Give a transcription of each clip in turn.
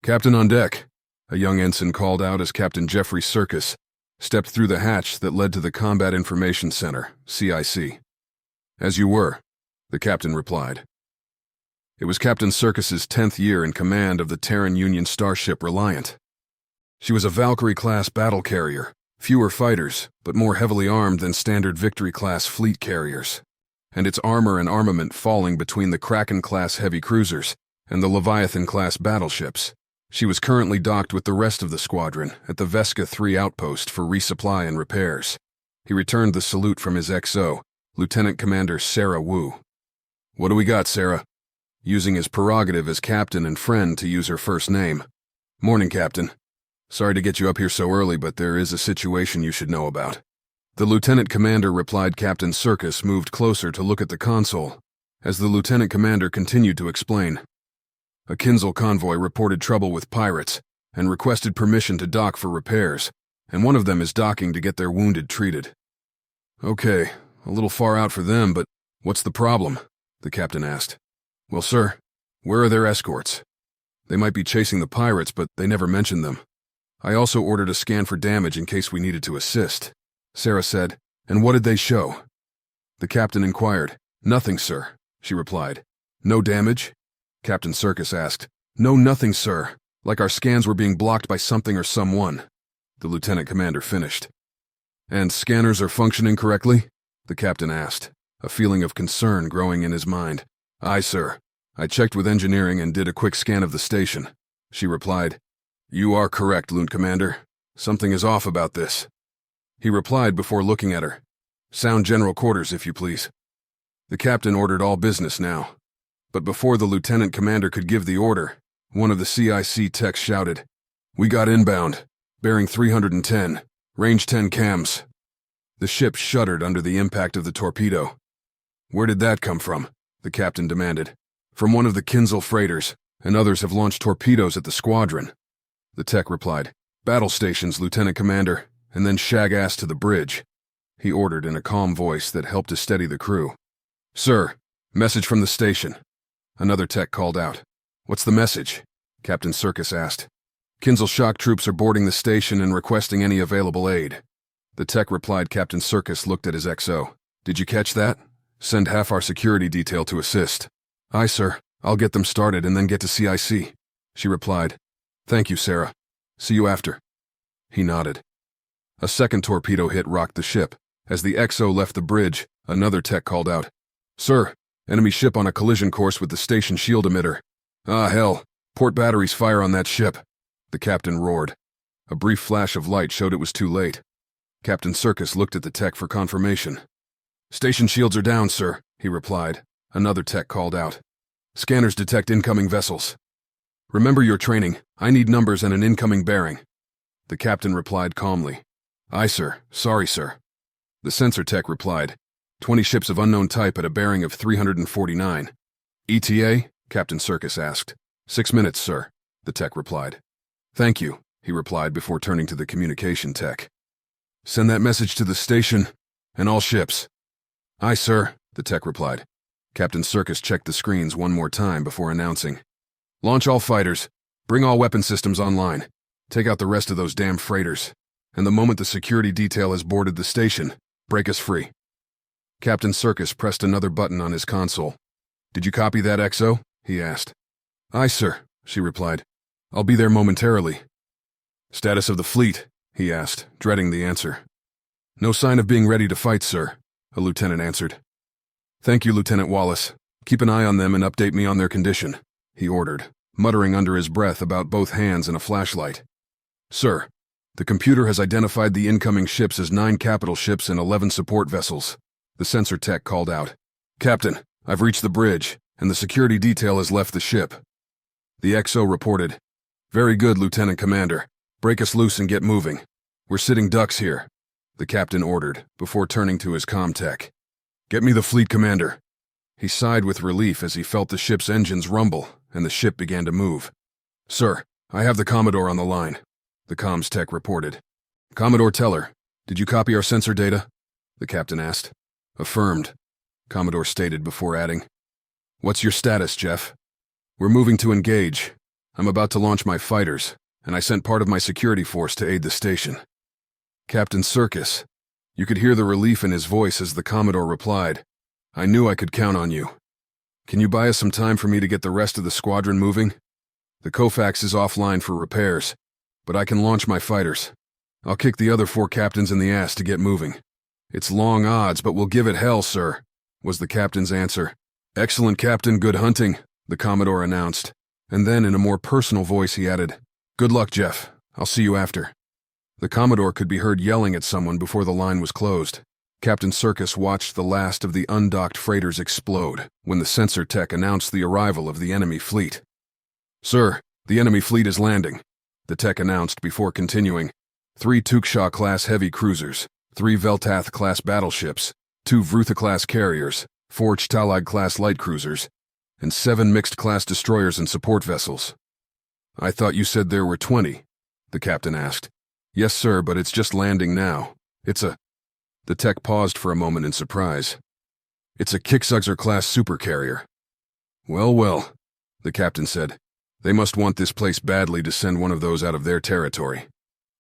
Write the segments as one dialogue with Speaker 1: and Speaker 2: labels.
Speaker 1: "Captain on deck," a young ensign called out as Captain Jeffrey Circus stepped through the hatch that led to the Combat Information Center, CIC. "As you were," the captain replied. It was Captain Circus's 10th year in command of the Terran Union starship Reliant. She was a Valkyrie-class battle carrier, fewer fighters, but more heavily armed than standard Victory-class fleet carriers, and its armor and armament falling between the Kraken-class heavy cruisers and the Leviathan-class battleships. She was currently docked with the rest of the squadron at the Vesca 3 outpost for resupply and repairs. He returned the salute from his XO, Lieutenant Commander Sarah Wu. "What do we got, Sarah?" Using his prerogative as captain and friend to use her first name. "Morning, Captain. Sorry to get you up here so early, but there is a situation you should know about." The Lieutenant Commander replied. Captain Circus moved closer to look at the console, as the Lieutenant Commander continued to explain. "A Kinzel convoy reported trouble with pirates and requested permission to dock for repairs, and one of them is docking to get their wounded treated." "Okay, a little far out for them, but what's the problem?" the captain asked. "Well, sir, where are their escorts? They might be chasing the pirates, but they never mentioned them. I also ordered a scan for damage in case we needed to assist," Sarah said. "And what did they show?" The captain inquired. "Nothing, sir," she replied. "No damage?" Captain Circus asked. "No, nothing, sir. Like our scans were being blocked by something or someone," the lieutenant commander finished. "And scanners are functioning correctly?" the captain asked, a feeling of concern growing in his mind. "Aye, sir. I checked with engineering and did a quick scan of the station," she replied. "You are correct, Lieutenant Commander. Something is off about this," he replied before looking at her. "Sound general quarters, if you please." The captain ordered all business now. But before the lieutenant commander could give the order, one of the CIC techs shouted, "We got inbound, bearing 310, range 10 cams." The ship shuddered under the impact of the torpedo. "Where did that come from?" the captain demanded. "From one of the Kinzel freighters, and others have launched torpedoes at the squadron," the tech replied. "Battle stations, Lieutenant Commander, and then shag ass to the bridge," he ordered in a calm voice that helped to steady the crew. "Sir, message from the station," another tech called out. "What's the message?" Captain Circus asked. "Kinzel shock troops are boarding the station and requesting any available aid," the tech replied. Captain Circus looked at his XO. "Did you catch that? Send half our security detail to assist." "Aye, sir. I'll get them started and then get to CIC," she replied. "Thank you, Sarah. See you after." He nodded. A second torpedo hit rocked the ship. As the XO left the bridge, another tech called out, "Sir, enemy ship on a collision course with the station shield emitter." "Ah, hell. Port batteries fire on that ship," the captain roared. A brief flash of light showed it was too late. Captain Circus looked at the tech for confirmation. "Station shields are down, sir," he replied. Another tech called out. "Scanners detect incoming vessels." "Remember your training. I need numbers and an incoming bearing," the captain replied calmly. "Aye, sir. Sorry, sir." The sensor tech replied. 20 ships of unknown type at a bearing of 349. "ETA?" Captain Circus asked. 6 minutes, sir," the tech replied. "Thank you," he replied before turning to the communication tech. "Send that message to the station and all ships." "Aye, sir," the tech replied. Captain Circus checked the screens one more time before announcing, "Launch all fighters. Bring all weapon systems online. Take out the rest of those damn freighters. And the moment the security detail has boarded the station, break us free." Captain Circus pressed another button on his console. "Did you copy that, XO?" he asked. "Aye, sir," she replied. "I'll be there momentarily." "Status of the fleet?" he asked, dreading the answer. "No sign of being ready to fight, sir," a lieutenant answered. "Thank you, Lieutenant Wallace. Keep an eye on them and update me on their condition," he ordered, muttering under his breath about both hands and a flashlight. "Sir, the computer has identified the incoming ships as 9 capital ships and 11 support vessels," the sensor tech called out. "Captain, I've reached the bridge, and the security detail has left the ship." The XO reported, "Very good, Lieutenant Commander. Break us loose and get moving. We're sitting ducks here," the captain ordered, before turning to his comm tech. "Get me the fleet commander." He sighed with relief as he felt the ship's engines rumble, and the ship began to move. "Sir, I have the Commodore on the line," the comms tech reported. "Commodore Teller, did you copy our sensor data?" the captain asked. "Affirmed," Commodore stated before adding, "What's your status, Jeff?" "We're moving to engage. I'm about to launch my fighters, and I sent part of my security force to aid the station. Captain Circus. You could hear the relief in his voice as the Commodore replied, I knew I could count on you. Can you buy us some time for me to get the rest of the squadron moving? The Kofax is offline for repairs, but I can launch my fighters. I'll kick the other 4 captains in the ass to get moving. It's long odds, but we'll give it hell, sir, was the captain's answer. Excellent, Captain, good hunting, the Commodore announced. And then in a more personal voice he added, Good luck, Jeff. I'll see you after. The Commodore could be heard yelling at someone before the line was closed. Captain Circus watched the last of the undocked freighters explode when the sensor tech announced the arrival of the enemy fleet. Sir, the enemy fleet is landing, the tech announced before continuing. 3 Tukshaw-class heavy cruisers, 3 Veltath-class battleships, 2 Vrutha-class carriers, 4 Chtalag-class light cruisers, and 7 mixed-class destroyers and support vessels. I thought you said there were 20, the captain asked. Yes, sir, but it's just landing now. The tech paused for a moment in surprise. It's a Kicksugser-class supercarrier. Well, the captain said. They must want this place badly to send one of those out of their territory.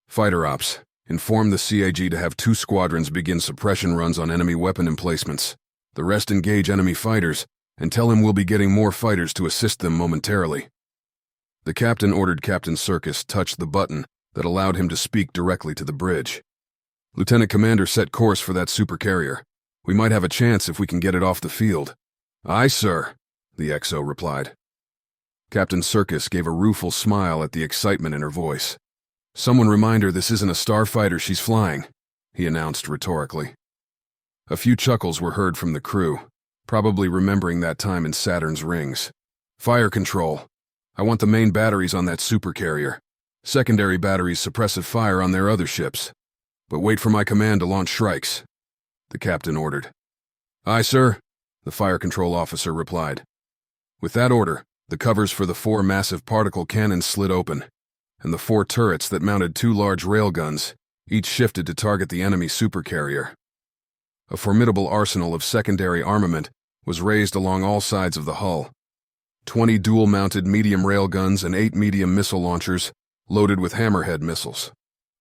Speaker 1: Fighter Ops, inform the CAG to have 2 squadrons begin suppression runs on enemy weapon emplacements. The rest engage enemy fighters, and tell him we'll be getting more fighters to assist them momentarily. The captain ordered Captain Circus touch the button that allowed him to speak directly to the bridge. Lieutenant Commander, set course for that supercarrier. We might have a chance if we can get it off the field. Aye, sir, the XO replied. Captain Circus gave a rueful smile at the excitement in her voice. Someone remind her this isn't a starfighter she's flying, he announced rhetorically. A few chuckles were heard from the crew, probably remembering that time in Saturn's rings. Fire control. I want the main batteries on that supercarrier. Secondary batteries suppressive fire on their other ships. But wait for my command to launch strikes, the captain ordered. Aye, sir, the fire control officer replied. With that order, the covers for the 4 massive particle cannons slid open, and the 4 turrets that mounted 2 large railguns, each shifted to target the enemy supercarrier. A formidable arsenal of secondary armament was raised along all sides of the hull. 20 dual-mounted medium railguns and 8 medium missile launchers, loaded with hammerhead missiles.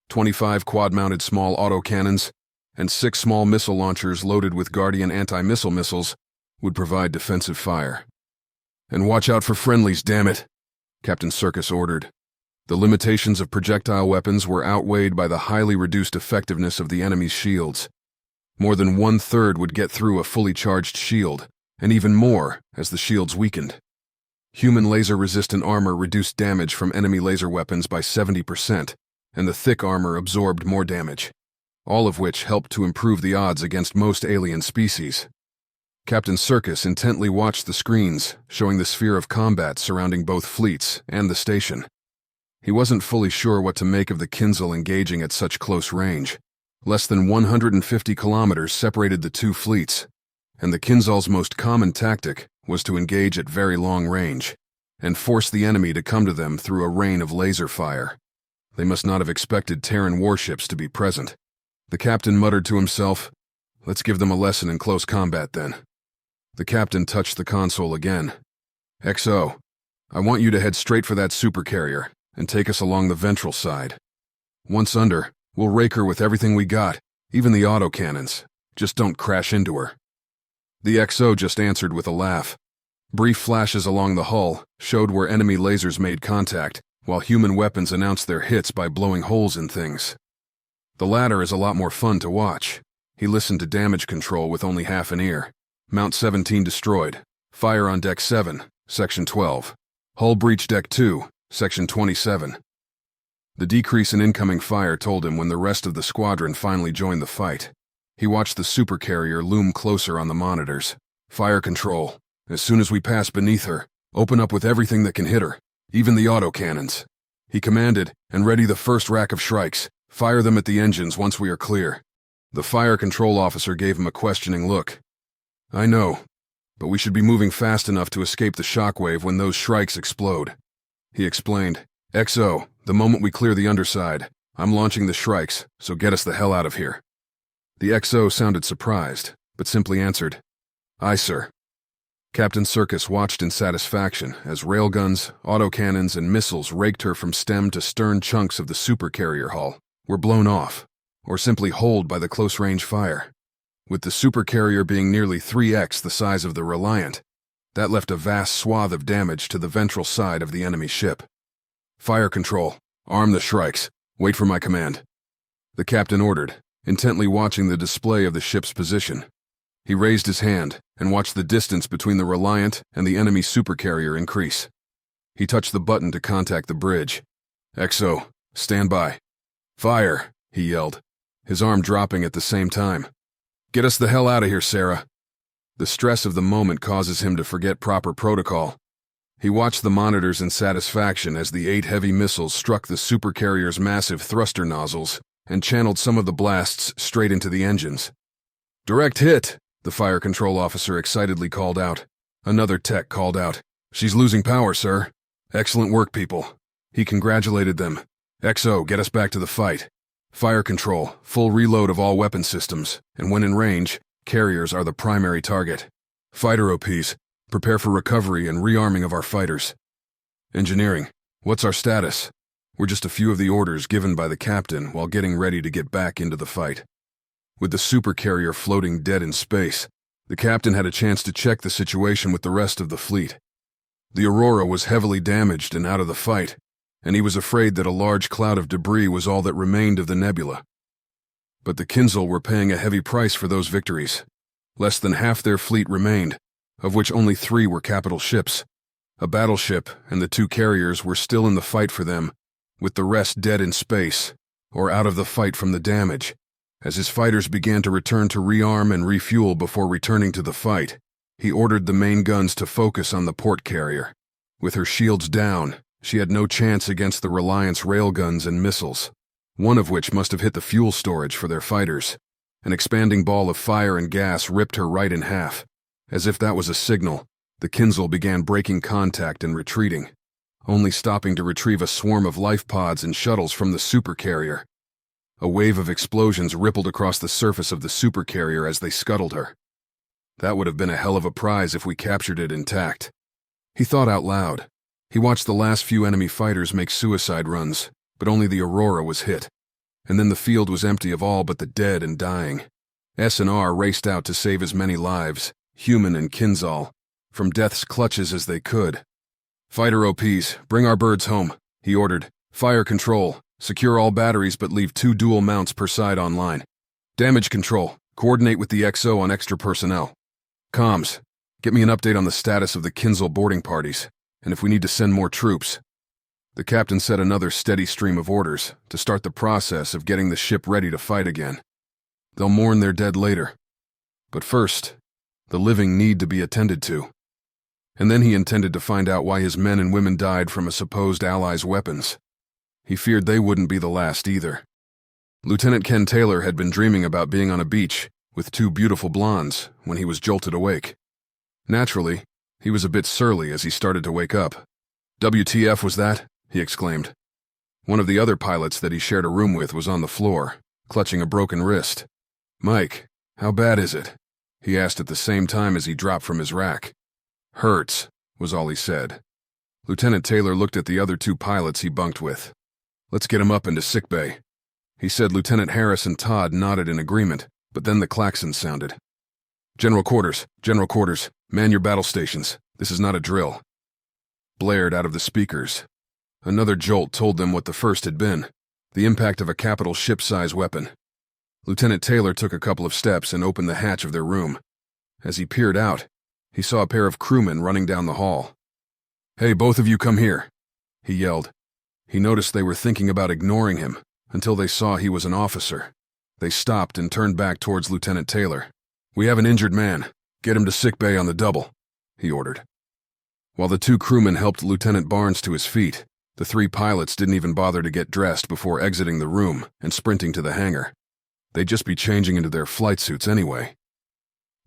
Speaker 1: 25 quad-mounted small autocannons, and 6 small missile launchers loaded with Guardian anti-missile missiles would provide defensive fire. And watch out for friendlies, damn it, Captain Circus ordered. The limitations of projectile weapons were outweighed by the highly reduced effectiveness of the enemy's shields. More than 1/3 would get through a fully charged shield, and even more as the shields weakened. Human laser-resistant armor reduced damage from enemy laser weapons by 70%, and the thick armor absorbed more damage, all of which helped to improve the odds against most alien species. Captain Circus intently watched the screens, showing the sphere of combat surrounding both fleets and the station. He wasn't fully sure what to make of the Kinzhal engaging at such close range. Less than 150 kilometers separated the 2 fleets, and the Kinzhal's most common tactic was to engage at very long range, and force the enemy to come to them through a rain of laser fire. They must not have expected Terran warships to be present. The captain muttered to himself, Let's give them a lesson in close combat then. The captain touched the console again. XO, I want you to head straight for that supercarrier and take us along the ventral side. Once under, we'll rake her with everything we got, even the autocannons. Just don't crash into her. The XO just answered with a laugh. Brief flashes along the hull showed where enemy lasers made contact, while human weapons announced their hits by blowing holes in things. The latter is a lot more fun to watch. He listened to damage control with only half an ear. Mount 17 destroyed. Fire on Deck 7, Section 12. Hull breach Deck 2, Section 27. The decrease in incoming fire told him when the rest of the squadron finally joined the fight. He watched the supercarrier loom closer on the monitors. Fire control. As soon as we pass beneath her, open up with everything that can hit her, even the autocannons. He commanded, and ready the first rack of Shrikes. Fire them at the engines once we are clear. The fire control officer gave him a questioning look. I know, but we should be moving fast enough to escape the shockwave when those Shrikes explode. He explained, XO, the moment we clear the underside, I'm launching the Shrikes, so get us the hell out of here. The XO sounded surprised, but simply answered, Aye, sir. Captain Circus watched in satisfaction as railguns, autocannons, and missiles raked her from stem to stern. Chunks of the supercarrier hull were blown off, or simply holed by the close-range fire. With the supercarrier being nearly 3x the size of the Reliant, that left a vast swath of damage to the ventral side of the enemy ship. "Fire control, arm the Shrikes, wait for my command," the captain ordered, intently watching the display of the ship's position. He raised his hand and watched the distance between the Reliant and the enemy supercarrier increase. He touched the button to contact the bridge. "XO, stand by." "Fire," he yelled, his arm dropping at the same time. "Get us the hell out of here, Sarah." The stress of the moment causes him to forget proper protocol. He watched the monitors in satisfaction as the 8 heavy missiles struck the supercarrier's massive thruster nozzles and channeled some of the blasts straight into the engines. "Direct hit," the fire control officer excitedly called out. Another tech called out, "She's losing power, sir." "Excellent work, people." He congratulated them. "XO, get us back to the fight. Fire control, full reload of all weapon systems, and when in range, carriers are the primary target. Fighter OPs, prepare for recovery and rearming of our fighters. Engineering, what's our status?" Were just a few of the orders given by the captain while getting ready to get back into the fight. With the supercarrier floating dead in space, the captain had a chance to check the situation with the rest of the fleet. The Aurora was heavily damaged and out of the fight, and he was afraid that a large cloud of debris was all that remained of the nebula. But the Kinzel were paying a heavy price for those victories. Less than half their fleet remained, of which only 3 were capital ships. A battleship and the 2 carriers were still in the fight for them, with the rest dead in space, or out of the fight from the damage. As his fighters began to return to rearm and refuel before returning to the fight, he ordered the main guns to focus on the port carrier. With her shields down, she had no chance against the Reliant's railguns and missiles, one of which must have hit the fuel storage for their fighters. An expanding ball of fire and gas ripped her right in half. As if that was a signal, the Kinzel began breaking contact and retreating, only stopping to retrieve a swarm of life pods and shuttles from the supercarrier. A wave of explosions rippled across the surface of the supercarrier as they scuttled her. That would have been a hell of a prize if we captured it intact. He thought out loud. He watched the last few enemy fighters make suicide runs, but only the Aurora was hit. And then the field was empty of all but the dead and dying. S&R raced out to save as many lives, human and Kinzal, from death's clutches as they could. "Fighter OPs, bring our birds home," he ordered. "Fire control, secure all batteries but leave 2 dual mounts per side online. Damage control, coordinate with the XO on extra personnel. Comms, get me an update on the status of the Kinzel boarding parties, and if we need to send more troops." The captain set another steady stream of orders to start the process of getting the ship ready to fight again. They'll mourn their dead later. But first, the living need to be attended to. And then he intended to find out why his men and women died from a supposed ally's weapons. He feared they wouldn't be the last either. Lieutenant Ken Taylor had been dreaming about being on a beach with 2 beautiful blondes when he was jolted awake. Naturally, he was a bit surly as he started to wake up. "WTF was that?" he exclaimed. One of the other pilots that he shared a room with was on the floor, clutching a broken wrist. "Mike, how bad is it?" he asked at the same time as he dropped from his rack. "Hurts," was all he said. Lieutenant Taylor looked at the other 2 pilots he bunked with. "Let's get him up into sickbay," he said. Lieutenant Harris and Todd nodded in agreement, but then the klaxon sounded. General quarters, man your battle stations. This is not a drill," blared out of the speakers. Another jolt told them what the first had been, the impact of a capital ship-size weapon. Lieutenant Taylor took a couple of steps and opened the hatch of their room. As he peered out, he saw a pair of crewmen running down the hall. "Hey, both of you come here," he yelled. He noticed they were thinking about ignoring him until they saw he was an officer. They stopped and turned back towards Lieutenant Taylor. "We have an injured man. Get him to sickbay on the double," he ordered. While the 2 crewmen helped Lieutenant Barnes to his feet, the 3 pilots didn't even bother to get dressed before exiting the room and sprinting to the hangar. They'd just be changing into their flight suits anyway.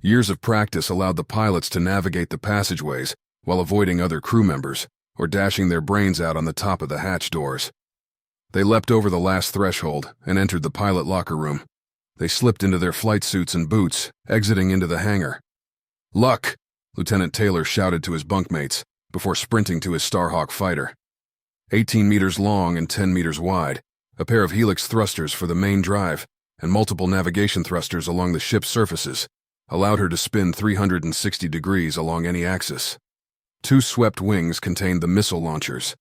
Speaker 1: Years of practice allowed the pilots to navigate the passageways while avoiding other crew members or dashing their brains out on the top of the hatch doors. They leapt over the last threshold and entered the pilot locker room. They slipped into their flight suits and boots, exiting into the hangar. "Luck," Lieutenant Taylor shouted to his bunkmates before sprinting to his Starhawk fighter. 18 meters long and 10 meters wide, a pair of helix thrusters for the main drive and multiple navigation thrusters along the ship's surfaces allowed her to spin 360 degrees along any axis. 2 swept wings contained the missile launchers,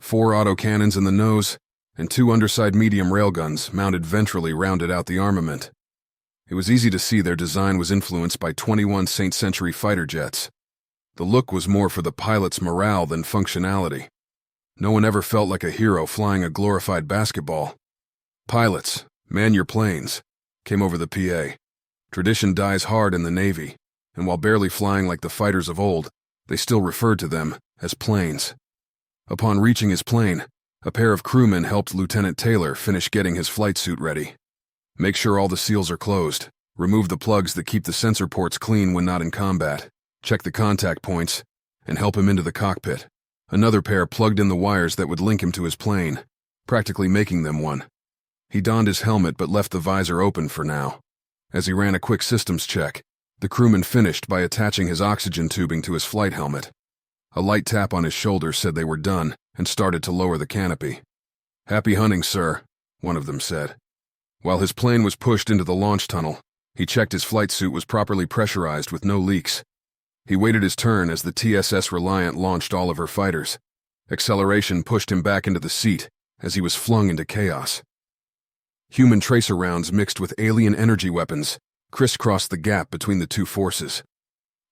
Speaker 1: 4 autocannons in the nose, and 2 underside medium railguns mounted ventrally rounded out the armament. It was easy to see their design was influenced by 21 St. Century fighter jets. The look was more for the pilot's morale than functionality. No one ever felt like a hero flying a glorified basketball. "Pilots, man your planes," came over the PA. Tradition dies hard in the Navy, and while barely flying like the fighters of old, they still referred to them as planes. Upon reaching his plane, a pair of crewmen helped Lieutenant Taylor finish getting his flight suit ready. Make sure all the seals are closed, remove the plugs that keep the sensor ports clean when not in combat, check the contact points, and help him into the cockpit. Another pair plugged in the wires that would link him to his plane, practically making them one. He donned his helmet but left the visor open for now. As he ran a quick systems check, the crewman finished by attaching his oxygen tubing to his flight helmet. A light tap on his shoulder said they were done and started to lower the canopy. "Happy hunting, sir," one of them said. While his plane was pushed into the launch tunnel, he checked his flight suit was properly pressurized with no leaks. He waited his turn as the TSS Reliant launched all of her fighters. Acceleration pushed him back into the seat as he was flung into chaos. Human tracer rounds mixed with alien energy weapons crisscrossed the gap between the two forces.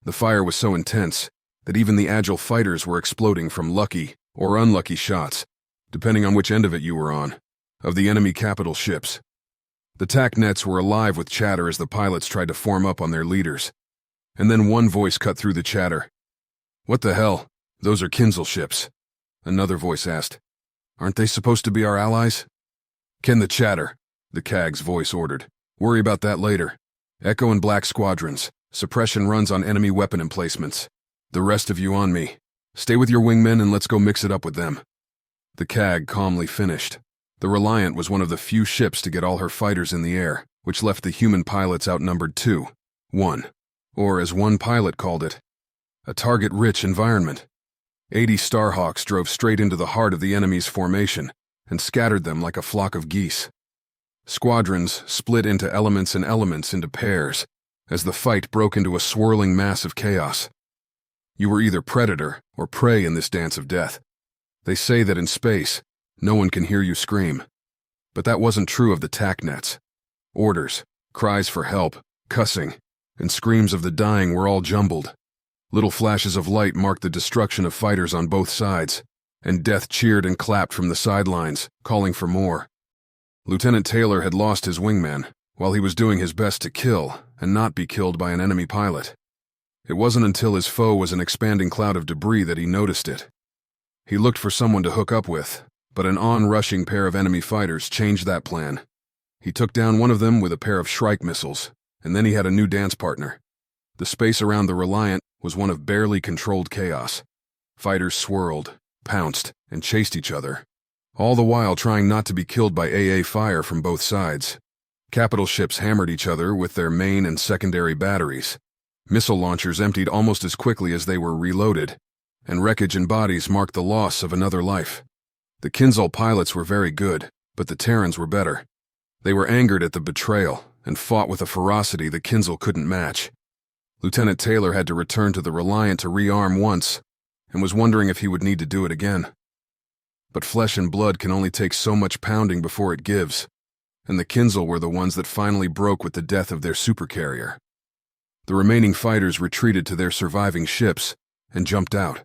Speaker 1: The fire was so intense that even the agile fighters were exploding from lucky or unlucky shots, depending on which end of it you were on, of the enemy capital ships. The TAC nets were alive with chatter as the pilots tried to form up on their leaders. And then one voice cut through the chatter. "What the hell? Those are Kinzel ships." Another voice asked, "Aren't they supposed to be our allies?" "Ken the chatter," the CAG's voice ordered. "Worry about that later. Echo and Black squadrons. Suppression runs on enemy weapon emplacements. The rest of you on me. Stay with your wingmen and let's go mix it up with them." The CAG calmly finished. The Reliant was one of the few ships to get all her fighters in the air, which left the human pilots outnumbered 2-1, or as one pilot called it, a target-rich environment. 80 Starhawks drove straight into the heart of the enemy's formation and scattered them like a flock of geese. Squadrons split into elements and elements into pairs as the fight broke into a swirling mass of chaos. You were either predator or prey in this dance of death. They say that in space, no one can hear you scream. But that wasn't true of the TAC nets. Orders, cries for help, cussing, and screams of the dying were all jumbled. Little flashes of light marked the destruction of fighters on both sides, and death cheered and clapped from the sidelines, calling for more. Lieutenant Taylor had lost his wingman while he was doing his best to kill and not be killed by an enemy pilot. It wasn't until his foe was an expanding cloud of debris that he noticed it. He looked for someone to hook up with, but an on-rushing pair of enemy fighters changed that plan. He took down one of them with a pair of Shrike missiles, and then he had a new dance partner. The space around the Reliant was one of barely controlled chaos. Fighters swirled, pounced, and chased each other, all the while trying not to be killed by AA fire from both sides. Capital ships hammered each other with their main and secondary batteries. Missile launchers emptied almost as quickly as they were reloaded, and wreckage and bodies marked the loss of another life. The Kinzel pilots were very good, but the Terrans were better. They were angered at the betrayal and fought with a ferocity the Kinzel couldn't match. Lieutenant Taylor had to return to the Reliant to rearm once, and was wondering if he would need to do it again. But flesh and blood can only take so much pounding before it gives, and the Kinzel were the ones that finally broke with the death of their supercarrier. The remaining fighters retreated to their surviving ships and jumped out.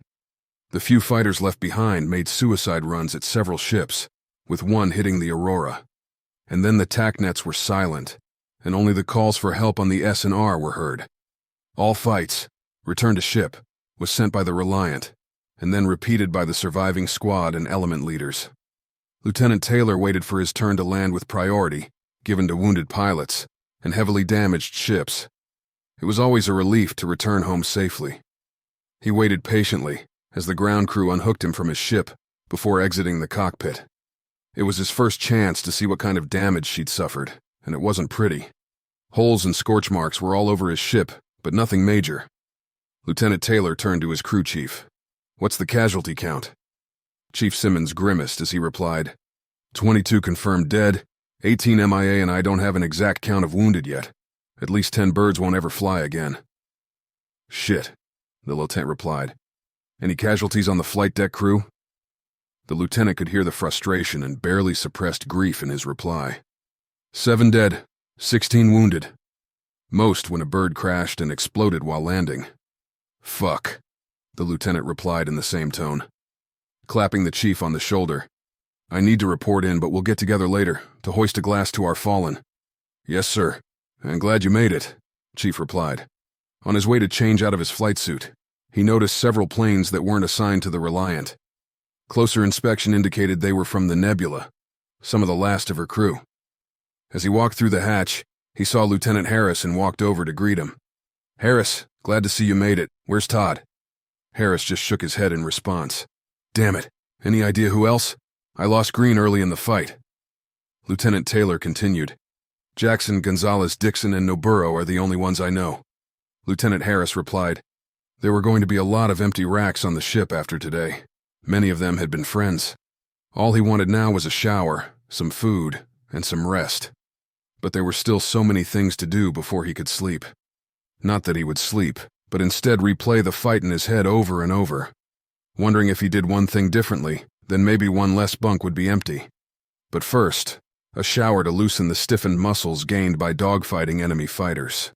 Speaker 1: The few fighters left behind made suicide runs at several ships, with one hitting the Aurora. And then the TAC nets were silent, and only the calls for help on the S&R were heard. All fights, return to ship, was sent by the Reliant, and then repeated by the surviving squad and element leaders. Lieutenant Taylor waited for his turn to land with priority, given to wounded pilots and heavily damaged ships. It was always a relief to return home safely. He waited patiently as the ground crew unhooked him from his ship before exiting the cockpit. It was his first chance to see what kind of damage she'd suffered, and it wasn't pretty. Holes and scorch marks were all over his ship, but nothing major. Lieutenant Taylor turned to his crew chief. "What's the casualty count?" Chief Simmons grimaced as he replied, 22 confirmed dead, 18 MIA, and I don't have an exact count of wounded yet. At least 10 birds won't ever fly again." "Shit," the lieutenant replied. "Any casualties on the flight deck crew?" The lieutenant could hear the frustration and barely suppressed grief in his reply. 7 dead, 16 wounded. Most when a bird crashed and exploded while landing. "Fuck," the lieutenant replied in the same tone. Clapping the chief on the shoulder, "I need to report in, but we'll get together later to hoist a glass to our fallen." "Yes, sir. I'm glad you made it," Chief replied. On his way to change out of his flight suit, he noticed several planes that weren't assigned to the Reliant. Closer inspection indicated they were from the Nebula, some of the last of her crew. As he walked through the hatch, he saw Lieutenant Harris and walked over to greet him. "Harris, glad to see you made it. Where's Todd?" Harris just shook his head in response. "Damn it. Any idea who else? I lost Green early in the fight." Lieutenant Taylor continued, "Jackson, Gonzalez, Dixon, and Noburo are the only ones I know." Lieutenant Harris replied, "There were going to be a lot of empty racks on the ship after today. Many of them had been friends. All he wanted now was a shower, some food, and some rest. But there were still so many things to do before he could sleep. Not that he would sleep, but instead replay the fight in his head over and over, wondering if he did one thing differently, then maybe one less bunk would be empty. But first, a shower to loosen the stiffened muscles gained by dogfighting enemy fighters.